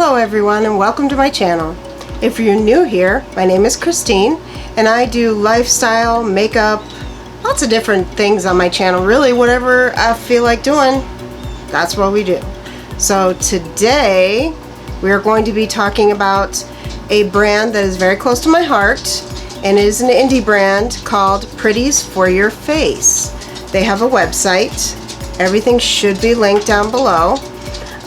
Hello everyone and welcome to my channel. If you're new here, my name is Christine and I do lifestyle, makeup, lots of different things on my channel. Really, whatever I feel like doing, that's what we do. So today we are going to be talking about a brand that is very close to my heart, and it is an indie brand called Pretties for Your Face. They have a website. Everything should be linked down below.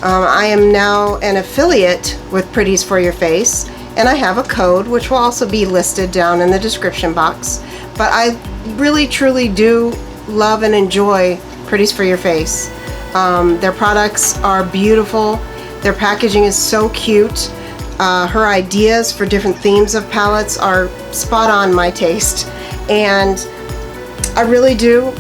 I am now an affiliate with Pretties for Your Face, and I have a code which will also be listed down in the description box. But I really truly do love and enjoy Pretties for Your Face. Their products are beautiful. Their packaging is so cute. Her ideas for different themes of palettes are spot on my taste, and I really do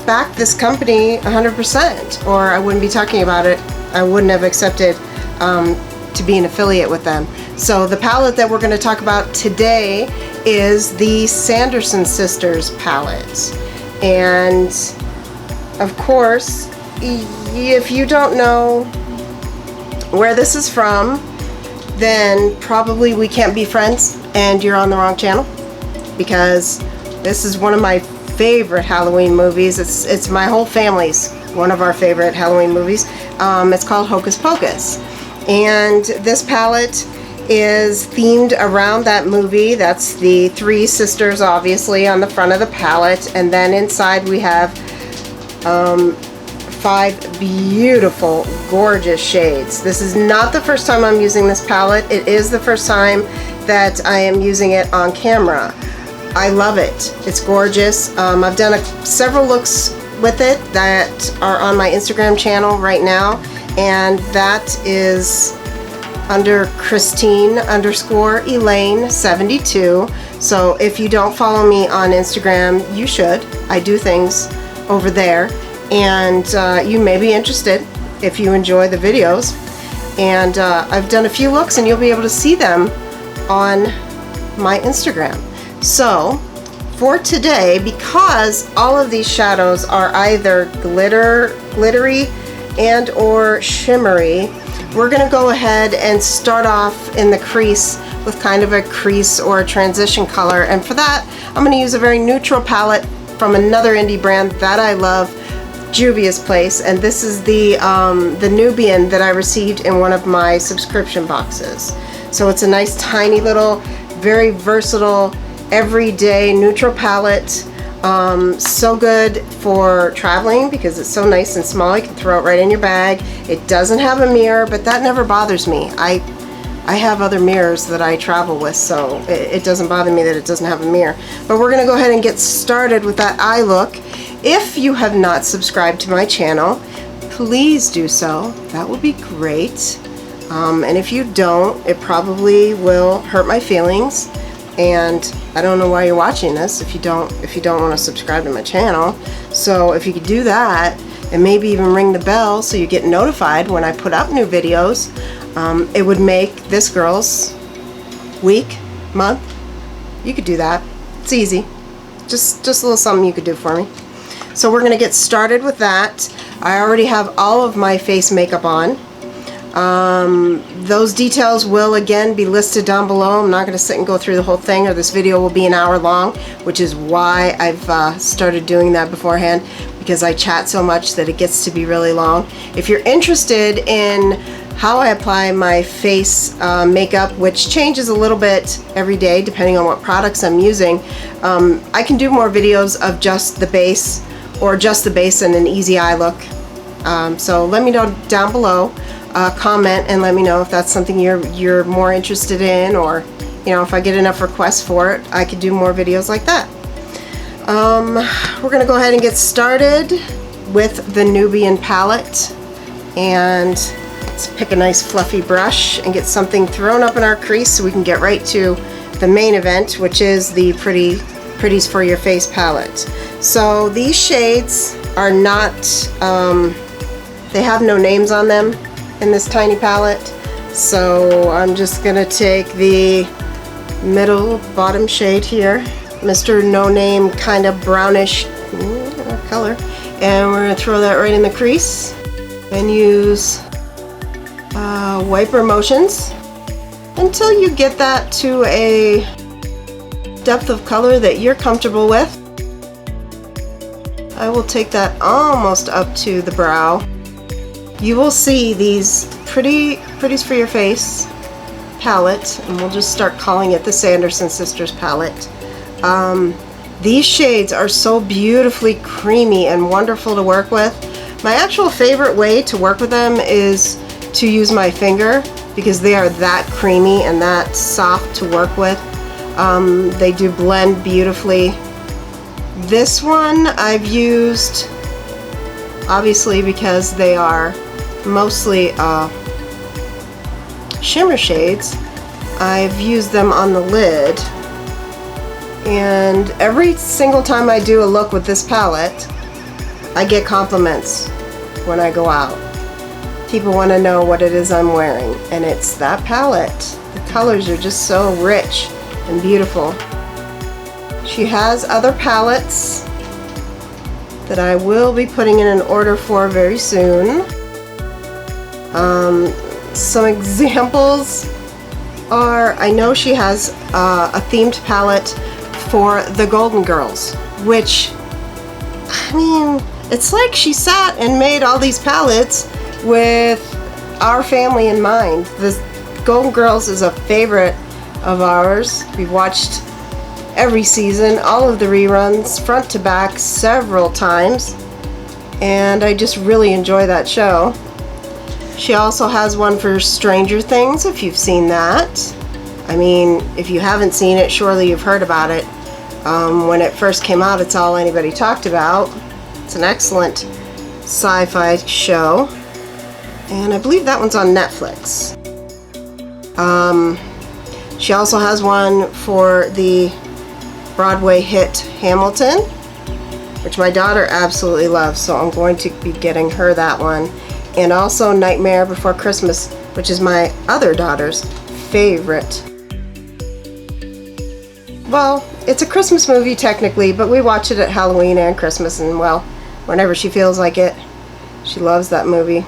back this company 100%, or I wouldn't be talking about it. I wouldn't have accepted to be an affiliate with them. So the palette that we're going to talk about today is the Sanderson Sisters Palette, and of course, if you don't know where this is from, then probably we can't be friends and you're on the wrong channel, because this is one of my favorite Halloween movies. It's my whole family's one of our favorite Halloween movies. It's called Hocus Pocus, and this palette is themed around that movie. That's the three sisters obviously on the front of the palette, and then inside we have 5 beautiful, gorgeous shades. This is not the first time I'm using this palette. It is the first time that I am using it on camera. I love it. It's gorgeous. I've done several looks with it that are on my Instagram channel right now, and that is under Christine_Elaine72. So if you don't follow me on Instagram, you should. I do things over there, and you may be interested if you enjoy the videos. And I've done a few looks and you'll be able to see them on my Instagram. So for today, because all of these shadows are either glittery and or shimmery, we're going to go ahead and start off in the crease with kind of a crease or a transition color. And for that, I'm going to use a very neutral palette from another indie brand that I love, Juvia's Place, and this is the Nubian that I received in one of my subscription boxes. So it's a nice tiny little, very versatile, everyday neutral palette. So good for traveling because it's so nice and small. You can throw it right in your bag. It doesn't have a mirror, but that never bothers me. I have other mirrors that I travel with, so it doesn't bother me that it doesn't have a mirror. But we're going to go ahead and get started with that eye look. If you have not subscribed to my channel, please do so. That would be great. And if you don't, it probably will hurt my feelings. And I don't know why you're watching this if you don't want to subscribe to my channel. So if you could do that, and maybe even ring the bell so you get notified when I put up new videos, it would make this girl's week, month. You could do that. It's easy. Just a little something you could do for me. So we're going to get started with that. I already have all of my face makeup on. Those details will again be listed down below. I'm not going to sit and go through the whole thing, or this video will be an hour long, which is why I've started doing that beforehand, because I chat so much that it gets to be really long. If you're interested in how I apply my face makeup, which changes a little bit every day depending on what products I'm using, I can do more videos of just the base, or just the base and an easy eye look. So let me know down below. Comment and let me know if that's something you're more interested in, or if I get enough requests for it, I could do more videos like that. We're gonna go ahead and get started with the Nubian palette, and let's pick a nice fluffy brush and get something thrown up in our crease so we can get right to the main event, which is the Pretties for Your Face palette. So these shades are not, they have no names on them in this tiny palette, so I'm just gonna take the middle bottom shade here, Mr. No Name, kind of brownish color, and we're gonna throw that right in the crease and use wiper motions until you get that to a depth of color that you're comfortable with. I will take that almost up to the brow. You will see these Pretties for Your Face palette, and we'll just start calling it the Sanderson Sisters Palette. These shades are so beautifully creamy and wonderful to work with. My actual favorite way to work with them is to use my finger, because they are that creamy and that soft to work with. They do blend beautifully. This one I've used, obviously, because they are mostly shimmer shades, I've used them on the lid, and every single time I do a look with this palette, I get compliments when I go out. People want to know what it is I'm wearing, and it's that palette. The colors are just so rich and beautiful. She has other palettes that I will be putting in an order for very soon. Some examples are, I know she has a themed palette for the Golden Girls, which, I mean, it's like she sat and made all these palettes with our family in mind. The Golden Girls is a favorite of ours. We've watched every season, all of the reruns, front to back, several times, and I just really enjoy that show. She also has one for Stranger Things, if you've seen that. I mean, if you haven't seen it, surely you've heard about it. When it first came out, it's all anybody talked about. It's an excellent sci-fi show, and I believe that one's on Netflix. She also has one for the Broadway hit Hamilton, which my daughter absolutely loves, so I'm going to be getting her that one. And also Nightmare Before Christmas, which is my other daughter's favorite. Well, it's a Christmas movie technically, but we watch it at Halloween and Christmas, and well, whenever she feels like it. She loves that movie.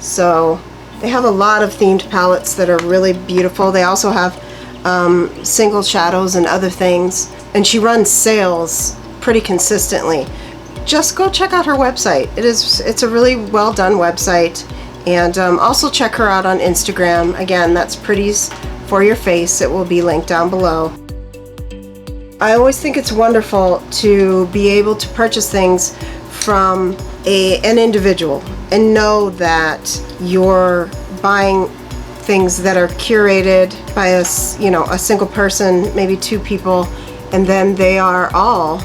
So they have a lot of themed palettes that are really beautiful. They also have single shadows and other things, and she runs sales pretty consistently. Just go check out her website. It's a really well done website, and also check her out on Instagram. Again, that's Pretties for Your Face. It will be linked down below. I always think it's wonderful to be able to purchase things from an individual and know that you're buying things that are curated by a single person, maybe two people, and then they are all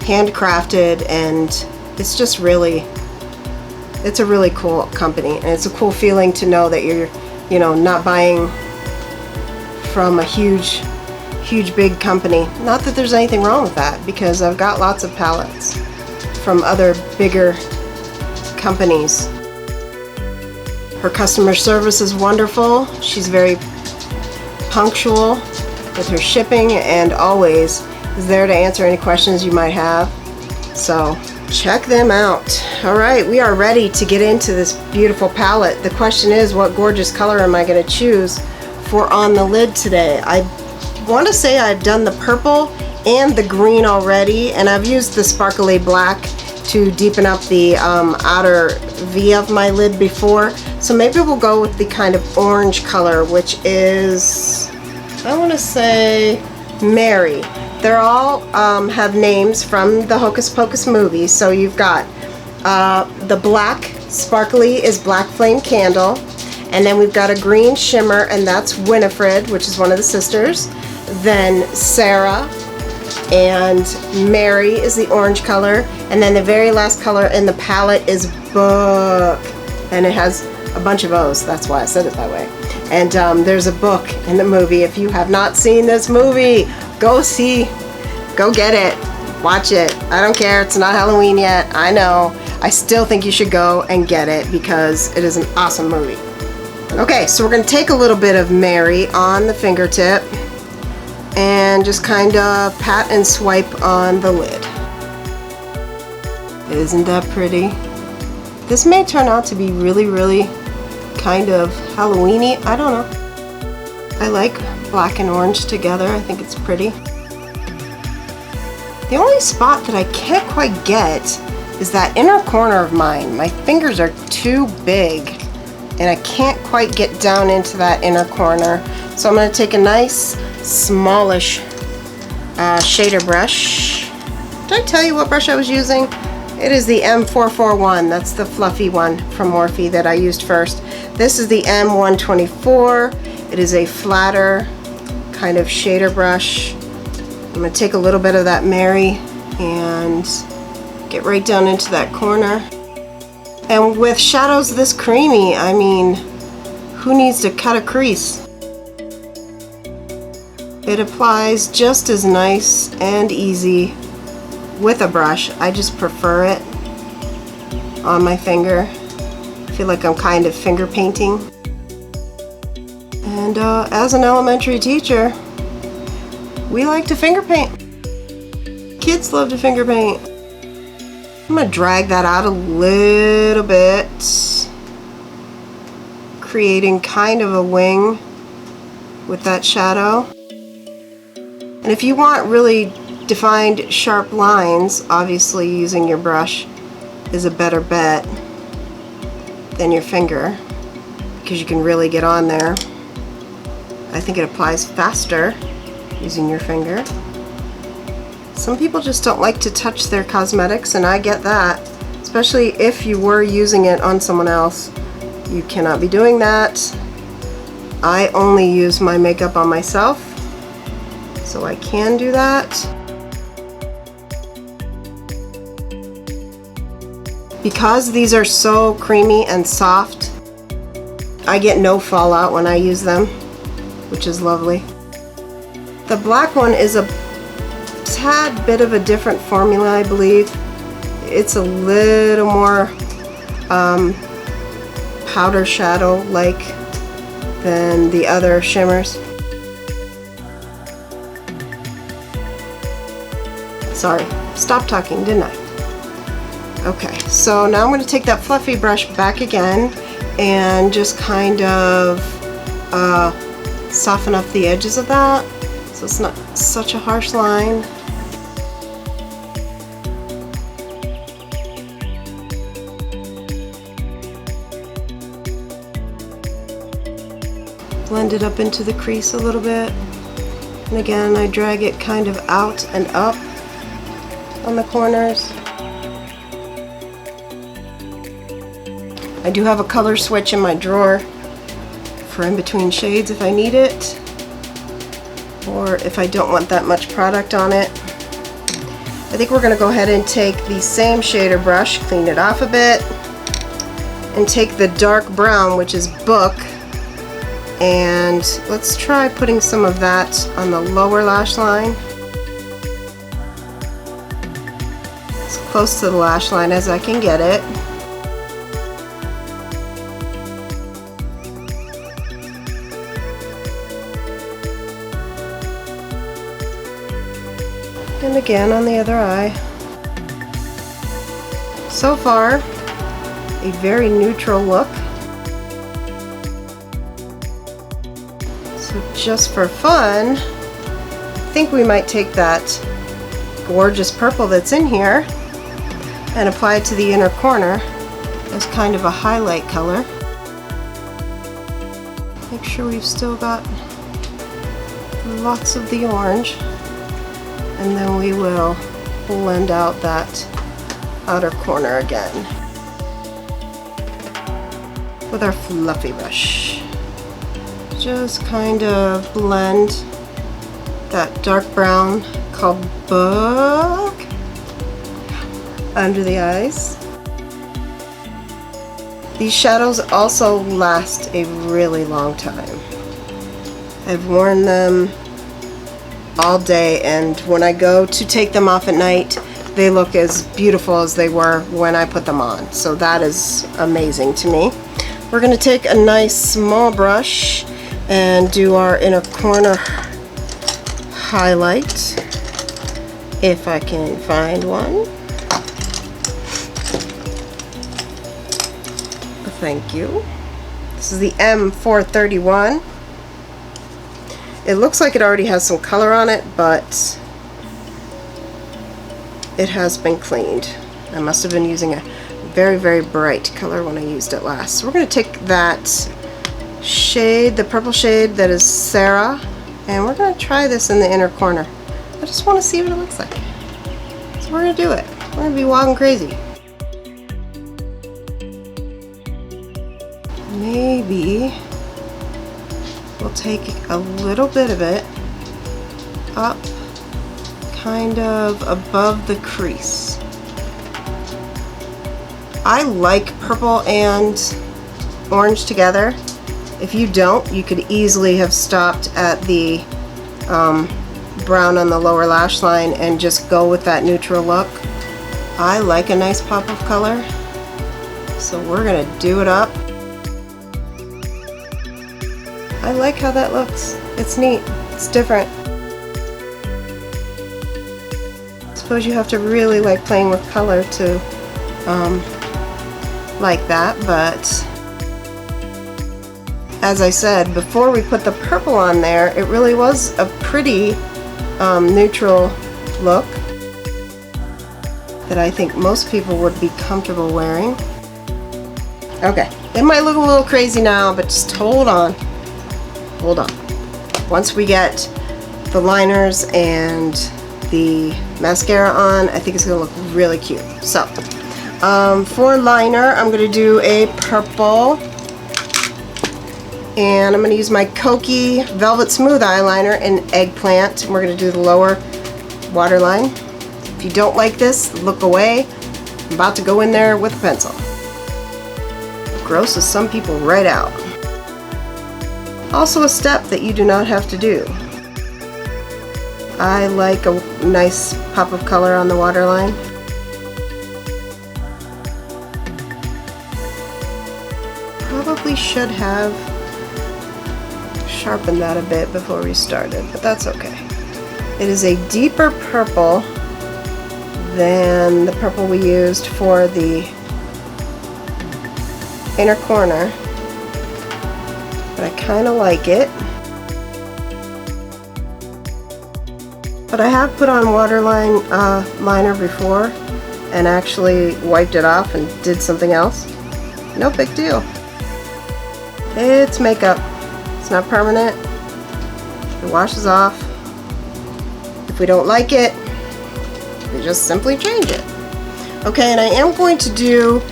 handcrafted, and it's just really, it's a really cool company, and it's a cool feeling to know that you're, not buying from a huge big company. Not that there's anything wrong with that, because I've got lots of palettes from other bigger companies. Her customer service is wonderful. She's very punctual with her shipping, and always is there to answer any questions you might have. So check them out. Alright, we are ready to get into this beautiful palette. The question is, what gorgeous color am I going to choose for on the lid today? I want to say I've done the purple and the green already, and I've used the sparkly black to deepen up the outer V of my lid before. So maybe we'll go with the kind of orange color, which is, I want to say, Mary. They're all have names from the Hocus Pocus movie. So you've got the black sparkly is Black Flame Candle, and then we've got a green shimmer, and that's Winifred, which is one of the sisters. Then Sarah and Mary is the orange color, and then the very last color in the palette is Book, and it has a bunch of O's. That's why I said it that way. And there's a book in the movie. If you have not seen this movie, go get it, watch it. I don't care, it's not Halloween yet, I know. I still think you should go and get it because it is an awesome movie. Okay, so we're going to take a little bit of Mary on the fingertip and just kind of pat and swipe on the lid. Isn't that pretty? This may turn out to be really, really kind of Halloween-y. I don't know. I like black and orange together. I think it's pretty. The only spot that I can't quite get is that inner corner of mine. My fingers are too big and I can't quite get down into that inner corner. So I'm going to take a nice smallish shader brush. Did I tell you what brush I was using? It is the M441. That's the fluffy one from Morphe that I used first. This is the M124. It is a flatter kind of shader brush. I'm going to take a little bit of that Mary and get right down into that corner. And with shadows this creamy, I mean, who needs to cut a crease? It applies just as nice and easy with a brush. I just prefer it on my finger. I feel like I'm kind of finger painting. And as an elementary teacher, we like to finger paint. Kids love to finger paint. I'm going to drag that out a little bit, creating kind of a wing with that shadow. And if you want really defined sharp lines, obviously using your brush is a better bet than your finger, because you can really get on there. I think it applies faster using your finger. Some people just don't like to touch their cosmetics, and I get that, especially if you were using it on someone else. You cannot be doing that. I only use my makeup on myself, so I can do that. Because these are so creamy and soft, I get no fallout when I use them, which is lovely. The black one is a tad bit of a different formula, I believe. It's a little more powder shadow like than the other shimmers. Sorry, stopped talking, didn't I? Okay, so now I'm going to take that fluffy brush back again and just kind of soften up the edges of that so it's not such a harsh line. Blend it up into the crease a little bit, and again I drag it kind of out and up on the corners. I do have a color switch in my drawer for in between shades if I need it, or if I don't want that much product on it. I think we're going to go ahead and take the same shader brush, clean it off a bit, and take the dark brown, which is Book, and let's try putting some of that on the lower lash line. As close to the lash line as I can get it. And again on the other eye. So far, a very neutral look. So just for fun, I think we might take that gorgeous purple that's in here and apply it to the inner corner as kind of a highlight color. Make sure we've still got lots of the orange. And then we will blend out that outer corner again with our fluffy brush. Just kind of blend that dark brown called Book under the eyes. These shadows also last a really long time. I've worn them all day, and when I go to take them off at night, they look as beautiful as they were when I put them on. So that is amazing to me. We're going to take a nice small brush and do our inner corner highlight, if I can find one. Thank you. This is the M431. It looks like it already has some color on it, but it has been cleaned. I must have been using a very, very bright color when I used it last. So we're going to take that shade, the purple shade that is Sarah, and we're going to try this in the inner corner. I just want to see what it looks like. So we're going to do it. We're going to be wild and crazy. Maybe we'll take a little bit of it up kind of above the crease. I like purple and orange together. If you don't, you could easily have stopped at the brown on the lower lash line and just go with that neutral look. I like a nice pop of color, so we're gonna do it up. I like how that looks. It's neat. It's different. I suppose you have to really like playing with color to like that, but as I said, before we put the purple on there, it really was a pretty neutral look that I think most people would be comfortable wearing. Okay, it might look a little crazy now, but just hold on. Hold on. Once we get the liners and the mascara on, I think it's going to look really cute. So, for liner, I'm going to do a purple, and I'm going to use my Kokie Velvet Smooth eyeliner in Eggplant, and we're going to do the lower waterline. If you don't like this, look away. I'm about to go in there with a pencil. Grosses some people right out. Also a step that you do not have to do. I like a nice pop of color on the waterline. Probably should have sharpened that a bit before we started, but that's okay. It is a deeper purple than the purple we used for the inner corner, but I kind of like it. But I have put on waterline liner before and actually wiped it off and did something else. No big deal. It's makeup. It's not permanent. It washes off. If we don't like it, we just simply change it. Okay, and I am going to do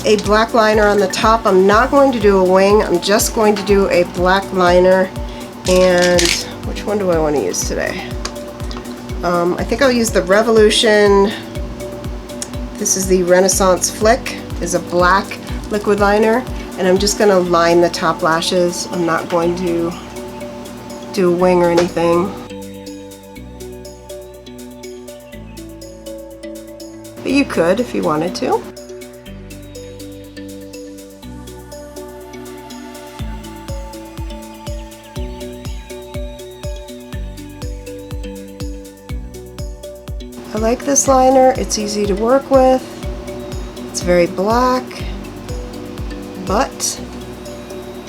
a black liner on the top. I'm not going to do a wing. I'm just going to do a black liner. And which one do I want to use today? I think I'll use the Revolution. This is the Renaissance Flick. Is a black liquid liner, and I'm just going to line the top lashes. I'm not going to do a wing or anything. But you could if you wanted to. I like this liner. It's easy to work with. It's very black, but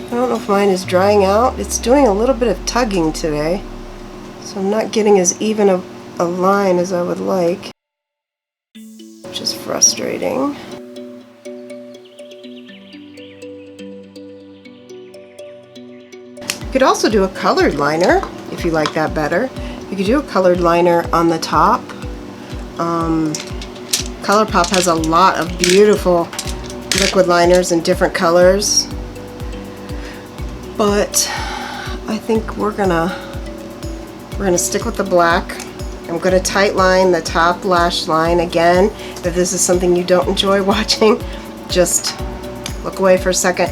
I don't know if mine is drying out. It's doing a little bit of tugging today, so I'm not getting as even a line as I would like, which is frustrating. You could also do a colored liner if you like that better. You could do a colored liner on the top. ColourPop has a lot of beautiful liquid liners in different colors, but I think we're gonna stick with the black. I'm gonna tight line the top lash line again. If this is something you don't enjoy watching, just look away for a second.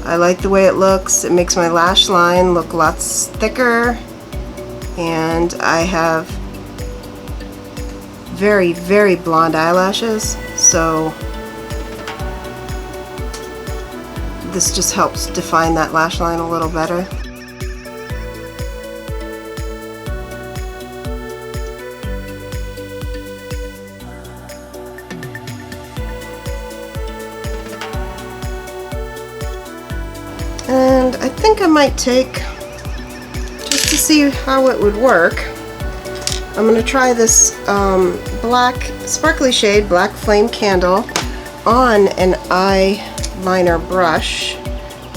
I like the way it looks. It makes my lash line look lots thicker, and I have very, very blonde eyelashes, so this just helps define that lash line a little better. think I might take, just to see how it would work, I'm going to try this black sparkly shade, Black Flame Candle, on an eyeliner brush.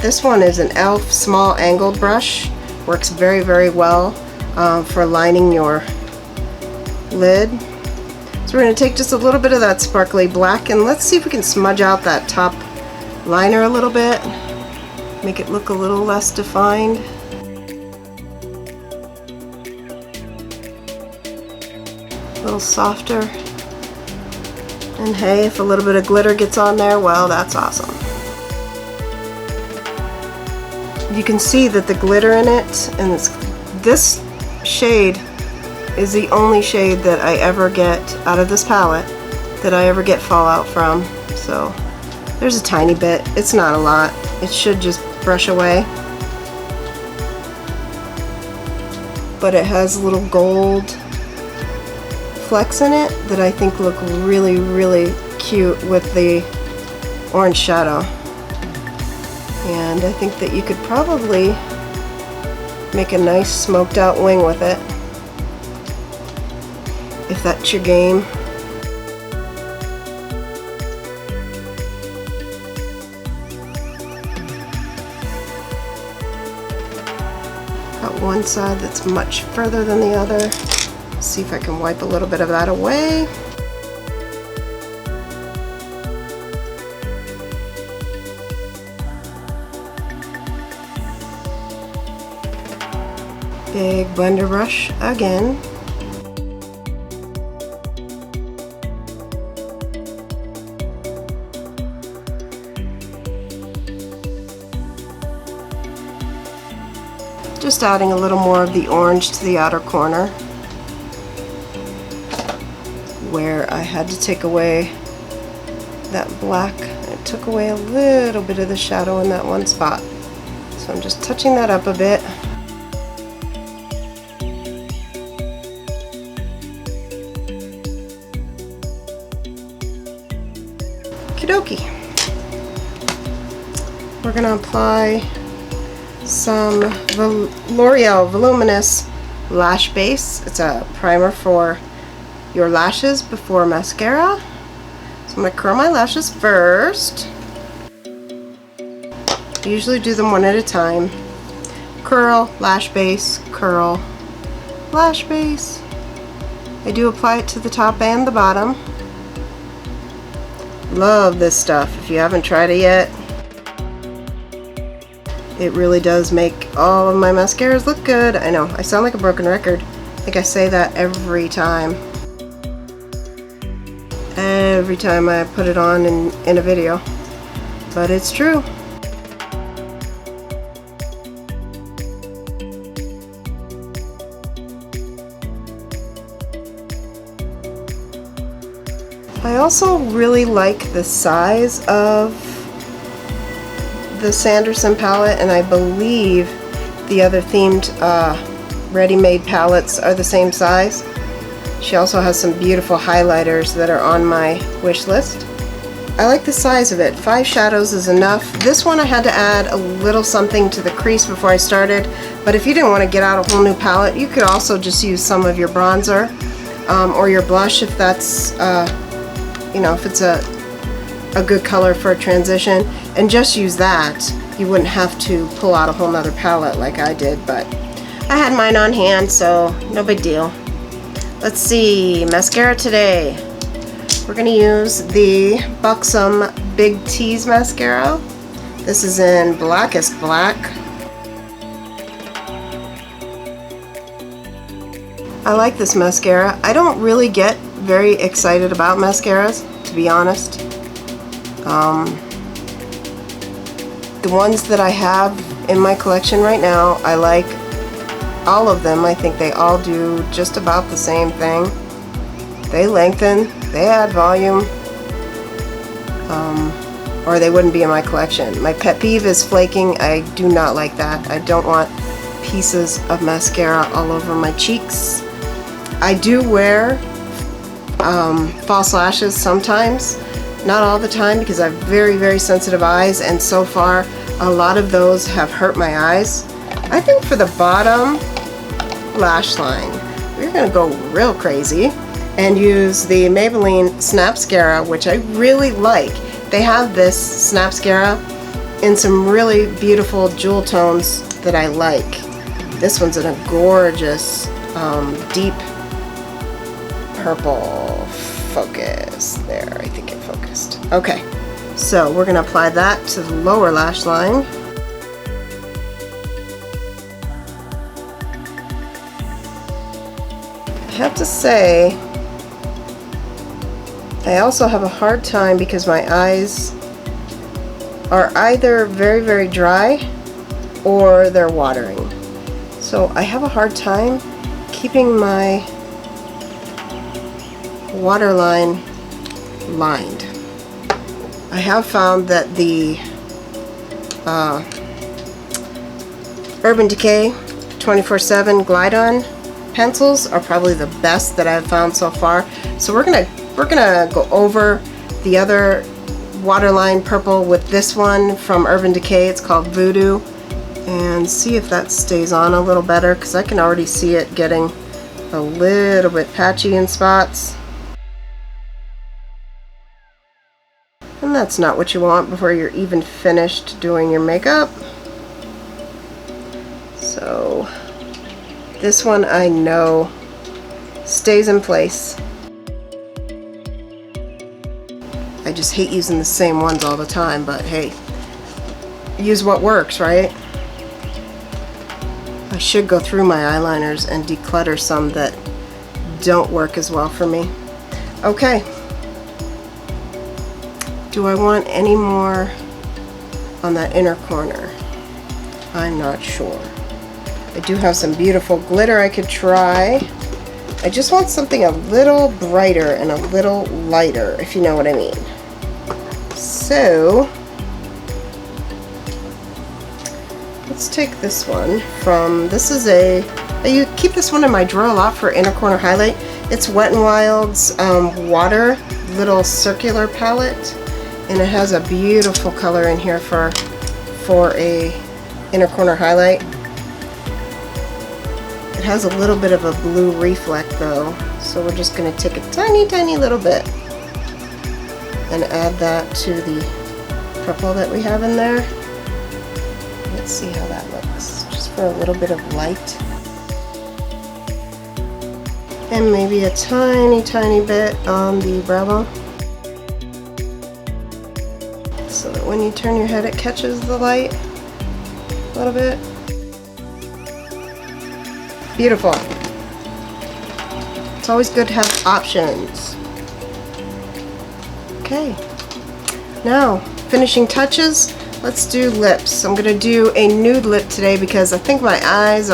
This one is an e.l.f. small angled brush. Works very, very well for lining your lid. So we're going to take just a little bit of that sparkly black, and let's see if we can smudge out that top liner a little bit. Make it look a little less defined. A little softer. And hey, if a little bit of glitter gets on there, well, that's awesome. You can see that the glitter in it, and this shade is the only shade that I ever get out of this palette that I ever get fallout from. So there's a tiny bit. It's not a lot. It should just brush away. But it has little gold flecks in it that I think look really, really cute with the orange shadow. And I think that you could probably make a nice smoked out wing with it, if that's your game. Got one side that's much further than the other. See if I can wipe a little bit of that away. Big blender brush again. Just adding a little more of the orange to the outer corner where I had to take away that black. It took away a little bit of the shadow in that one spot. So I'm just touching that up a bit. Okie dokie. We're going to apply some L'Oreal Voluminous Lash Base. It's a primer for your lashes before mascara. So I'm going to curl my lashes first. I usually do them one at a time. Curl, lash base, curl, lash base. I do apply it to the top and the bottom. Love this stuff. If you haven't tried it yet, it really does make all of my mascaras look good. I know, I sound like a broken record. I think I say that every time. Every time I put it on in a video. But it's true. I also really like the size of the Sanderson palette, and I believe the other themed ready-made palettes are the same size. She also has some beautiful highlighters that are on my wish list. I like the size of it. 5 shadows is enough. This one I had to add a little something to the crease before I started, but if you didn't want to get out a whole new palette, you could also just use some of your bronzer or your blush if that's you know, if it's a good color for a transition, and just use that. You wouldn't have to pull out a whole nother palette like I did, but I had mine on hand, so no big deal. Let's see, mascara today. We're going to use the Buxom Big Tease mascara. This is in Blackest Black. I like this mascara. I don't really get very excited about mascaras, to be honest. The ones that I have in my collection right now, I like all of them. I think they all do just about the same thing. They lengthen, they add volume, or they wouldn't be in my collection. My pet peeve is flaking. I do not like that. I don't want pieces of mascara all over my cheeks. I do wear false lashes sometimes. Not all the time, because I have very, very sensitive eyes, and so far a lot of those have hurt my eyes. I think for the bottom lash line, we're gonna go real crazy and use the Maybelline Snapscara, which I really like. They have this Snapscara in some really beautiful jewel tones that I like. This one's in a gorgeous deep purple focus. There, I think it focused. Okay, so we're gonna apply that to the lower lash line. I have to say, I also have a hard time because my eyes are either very, very dry or they're watering. So I have a hard time keeping my waterline lined. I have found that the Urban Decay 24/7 Glide-On pencils are probably the best that I've found so far. So we're gonna go over the other waterline purple with this one from Urban Decay. It's called Voodoo, and see if that stays on a little better, because I can already see it getting a little bit patchy in spots. And that's not what you want before you're even finished doing your makeup. So this one I know stays in place. I just hate using the same ones all the time, but hey, use what works, right? I should go through my eyeliners and declutter some that don't work as well for me. Okay. Do I want any more on that inner corner? I'm not sure. I do have some beautiful glitter I could try. I just want something a little brighter and a little lighter, if you know what I mean. So let's take this one from, this is I keep this one in my drawer a lot for inner corner highlight. It's Wet n Wild's water little circular palette, and it has a beautiful color in here for a inner corner highlight. It has a little bit of a blue reflect though, so we're just going to take a tiny little bit and add that to the purple that we have in there. Let's see how that looks, just for a little bit of light. And maybe a tiny bit on the brow bone, so that when you turn your head it catches the light a little bit. Beautiful. It's always good to have options. Okay, now finishing touches. Let's do lips. I'm gonna do a nude lip today because I think my eyes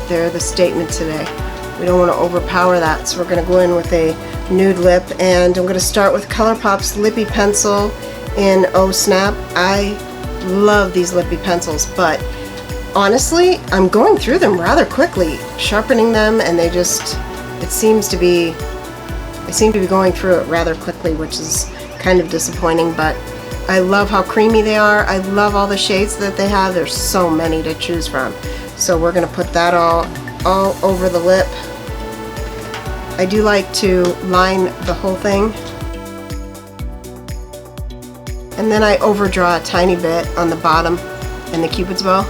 they're the statement today. We don't want to overpower that, so we're gonna go in with a nude lip, and I'm gonna start with ColourPop's Lippy Pencil in Oh Snap. I love these lippy pencils, but honestly, I'm going through them rather quickly, sharpening them, and I seem to be going through it rather quickly, which is kind of disappointing, but I love how creamy they are. I love all the shades that they have. There's so many to choose from. So we're gonna put that all over the lip. I do like to line the whole thing, and then I overdraw a tiny bit on the bottom and the Cupid's bow.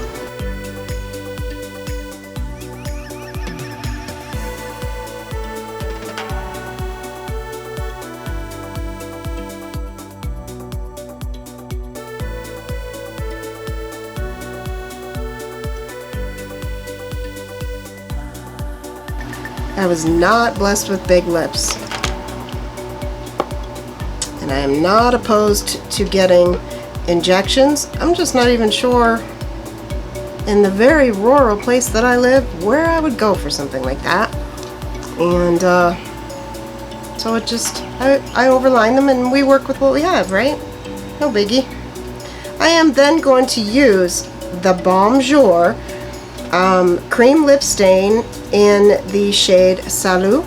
I was not blessed with big lips, and I am not opposed to getting injections. I'm just not even sure, in the very rural place that I live, where I would go for something like that. And so it just, I overline them and we work with what we have, right? No biggie. I am then going to use the Balm Jour cream lip stain in the shade Salut.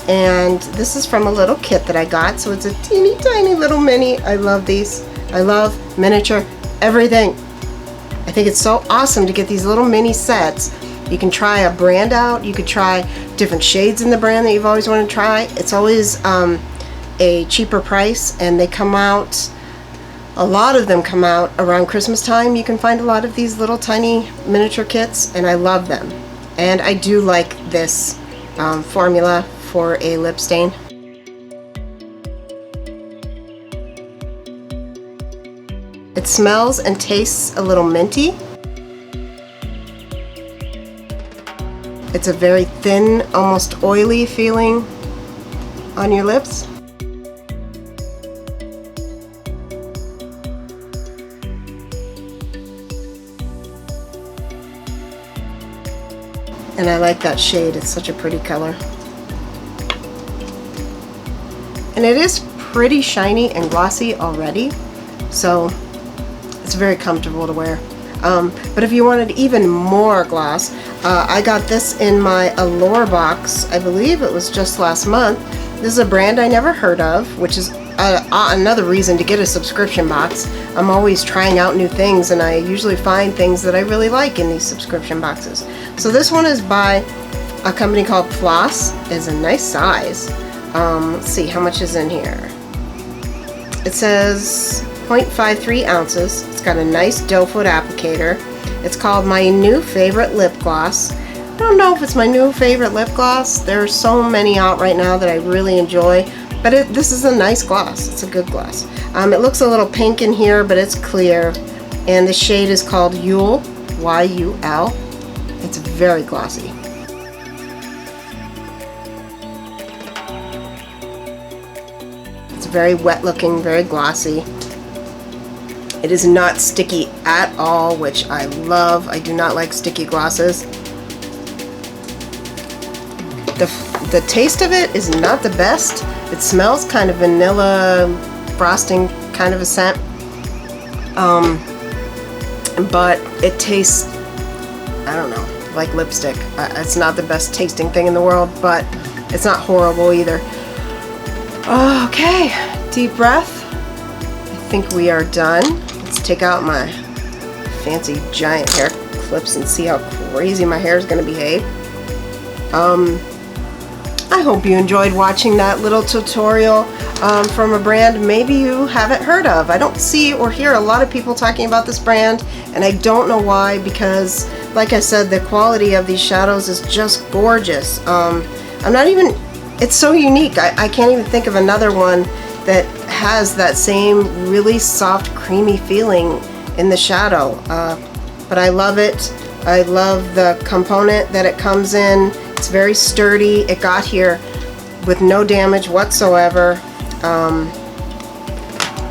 And this is from a little kit that I got, so it's a teeny tiny little mini. I love these. I love miniature everything. I think it's so awesome to get these little mini sets. You can try a brand out, you could try different shades in the brand that you've always wanted to try. It's always a cheaper price, and they come out, a lot of them come out around Christmas time. You can find a lot of these little tiny miniature kits, and I love them. And I do like this formula for a lip stain. It smells and tastes a little minty. It's a very thin, almost oily feeling on your lips. And I like that shade, it's such a pretty color. And it is pretty shiny and glossy already, so it's very comfortable to wear. But if you wanted even more gloss, I got this in my Allure box. I believe it was just last month. This is a brand I never heard of, which is another reason to get a subscription box. I'm always trying out new things, and I usually find things that I really like in these subscription boxes. So this one is by a company called Floss. It's a nice size. Let's see, how much is in here? It says 0.53 ounces. It's got a nice doe foot applicator. It's called my new favorite lip gloss. I don't know if it's my new favorite lip gloss. There are so many out right now that I really enjoy, but this is a nice gloss. It's a good gloss. It looks a little pink in here, but it's clear, and the shade is called Yule, Y-U-L. It's very glossy. It's very wet looking, very glossy. It is not sticky at all, which I love. I do not like sticky glosses. The taste of it is not the best. It smells kind of vanilla frosting kind of a scent. But it tastes, I don't know, like lipstick. It's not the best tasting thing in the world, but it's not horrible either. Okay, deep breath. I think we are done. Let's take out my fancy giant hair clips and see how crazy my hair is going to behave. I hope you enjoyed watching that little tutorial from a brand maybe you haven't heard of. I don't see or hear a lot of people talking about this brand, and I don't know why, because like I said, the quality of these shadows is just gorgeous. It's so unique. I can't even think of another one that has that same really soft, creamy feeling in the shadow. But I love it. I love the component that it comes in. It's very sturdy. It got here with no damage whatsoever.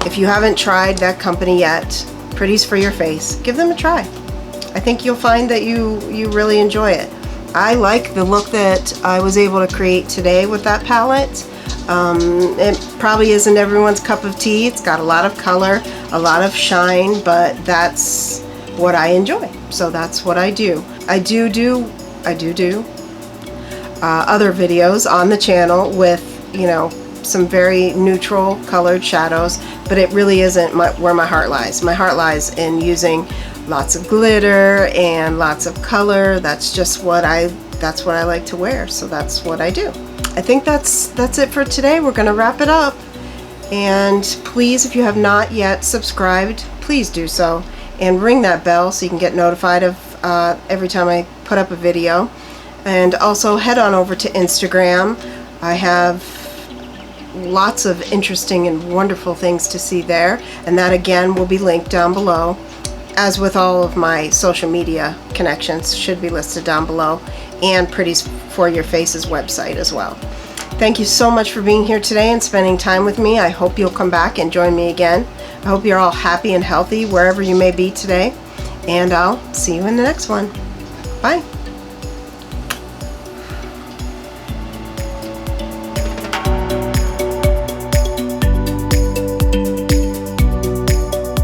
If you haven't tried that company yet, Pretties for Your Face, give them a try. I think you'll find that you really enjoy it. I like the look that I was able to create today with that palette. It probably isn't everyone's cup of tea. It's got a lot of color, a lot of shine, but that's what I enjoy. So that's what I do. I do other videos on the channel with, you know, some very neutral colored shadows, but it really isn't where my heart lies. My heart lies in using lots of glitter and lots of color. That's just what I like to wear, so that's what I do. I think that's it for today. We're gonna wrap it up, and please, if you have not yet subscribed, please do so and ring that bell so you can get notified of every time I put up a video. And also head on over to Instagram. I have lots of interesting and wonderful things to see there, and that again will be linked down below, as with all of my social media connections should be listed down below, and Pretties for Your Face's website as well. Thank you so much for being here today and spending time with me. I hope you'll come back and join me again. I hope you're all happy and healthy wherever you may be today, and I'll see you in the next one. Bye.